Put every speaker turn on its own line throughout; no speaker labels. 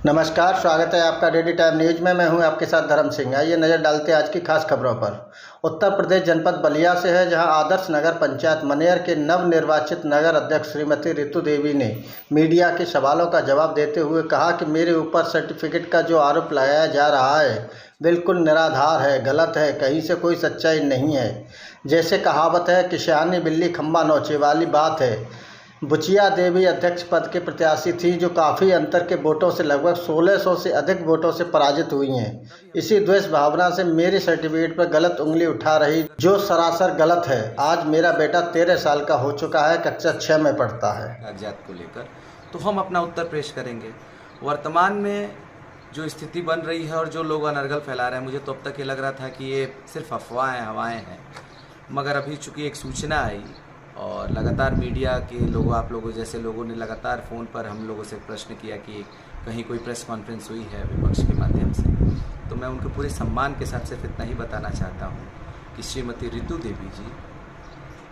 नमस्कार, स्वागत है आपका डेली टाइम न्यूज में। मैं हूं आपके साथ धर्म सिंह। आइए नज़र डालते हैं आज की खास खबरों पर। उत्तर प्रदेश जनपद बलिया से है, जहां आदर्श नगर पंचायत मनेर के नवनिर्वाचित नगर अध्यक्ष श्रीमती रितु देवी ने मीडिया के सवालों का जवाब देते हुए कहा कि मेरे ऊपर सर्टिफिकेट का जो आरोप लगाया जा रहा है बिल्कुल निराधार है, गलत है, कहीं से कोई सच्चाई नहीं है। जैसे कहावत है कि सियानी बिल्ली खम्बा नोचे वाली बात है। बुचिया देवी अध्यक्ष पद के प्रत्याशी थी, जो काफ़ी अंतर के वोटों से लगभग 1600 से अधिक वोटों से पराजित हुई हैं। इसी द्वेष भावना से मेरे सर्टिफिकेट पर गलत उंगली उठा रही, जो सरासर गलत है। आज मेरा बेटा 13 साल का हो चुका है, कक्षा 6 में पढ़ता है।
कागजात को लेकर तो हम अपना उत्तर पेश करेंगे। वर्तमान में जो स्थिति बन रही है और जो लोग अनर्गल फैला रहे हैं, मुझे तो अब तक ये लग रहा था कि ये सिर्फ अफवाहें हवाएं हैं, मगर अभी चूँकि एक सूचना आई और लगातार मीडिया के लोगों, आप लोगों जैसे लोगों ने लगातार फ़ोन पर हम लोगों से प्रश्न किया कि कहीं कोई प्रेस कॉन्फ्रेंस हुई है विपक्ष के माध्यम से, तो मैं उनके पूरे सम्मान के साथ सिर्फ इतना ही बताना चाहता हूँ कि श्रीमती रितु देवी जी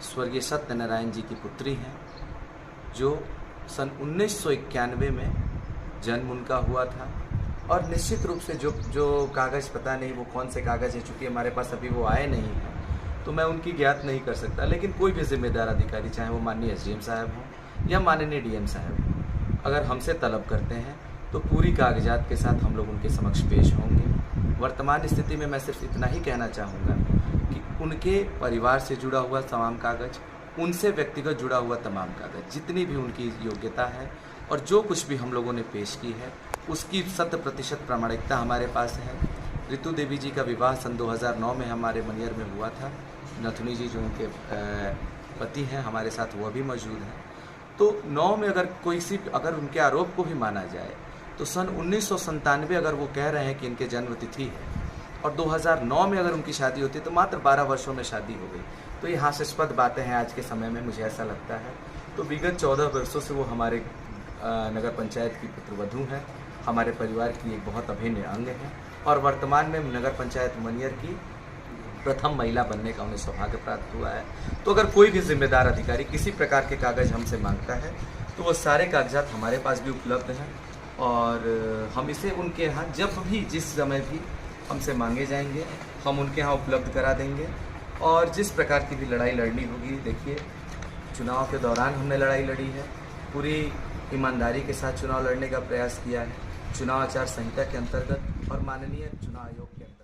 स्वर्गीय सत्यनारायण जी की पुत्री हैं, जो सन 1991 में जन्म उनका हुआ था। और निश्चित रूप से जो कागज़, पता नहीं वो कौन से कागज़ है, चूँकि हमारे पास अभी वो आए नहीं हैं, तो मैं उनकी ज्ञात नहीं कर सकता। लेकिन कोई भी जिम्मेदार अधिकारी, चाहे वो माननीय एसडीएम साहब हों या माननीय डीएम साहब हों, अगर हमसे तलब करते हैं तो पूरी कागजात के साथ हम लोग उनके समक्ष पेश होंगे। वर्तमान स्थिति में मैं सिर्फ इतना ही कहना चाहूँगा कि उनके परिवार से जुड़ा हुआ तमाम कागज़, उनसे व्यक्तिगत जुड़ा हुआ तमाम कागज़, जितनी भी उनकी योग्यता है और जो कुछ भी हम लोगों ने पेश की है, उसकी 100% प्रामाणिकता हमारे पास है। रितु देवी जी का विवाह सन 2009 में हमारे मनियर में हुआ था। नथुनी जी जो उनके पति हैं हमारे साथ, वो भी मौजूद हैं। तो 9 में अगर उनके आरोप को भी माना जाए तो सन 1997 अगर वो कह रहे हैं कि इनके जन्म तिथि है और 2009 में अगर उनकी शादी होती तो मात्र 12 वर्षों में शादी हो गई। तो ये हास्यास्पद बातें हैं आज के समय में, मुझे ऐसा लगता है। तो विगत 14 वर्षों से वो हमारे नगर पंचायत की पुत्रवधू हैं, हमारे परिवार की एक बहुत अभिन्न अंग है और वर्तमान में नगर पंचायत मनियर की प्रथम महिला बनने का उन्हें सौभाग्य प्राप्त हुआ है। तो अगर कोई भी जिम्मेदार अधिकारी किसी प्रकार के कागज़ हमसे मांगता है तो वो सारे कागजात हमारे पास भी उपलब्ध हैं और हम इसे उनके यहाँ जब भी, जिस समय भी हमसे मांगे जाएंगे, हम उनके यहाँ उपलब्ध करा देंगे। और जिस प्रकार की भी लड़ाई लड़नी होगी, देखिए चुनाव के दौरान हमने लड़ाई लड़ी है, पूरी ईमानदारी के साथ चुनाव लड़ने का प्रयास किया है, चुनाव आचार संहिता के अंतर्गत और माननीय चुनाव आयोग के अंतर्गत।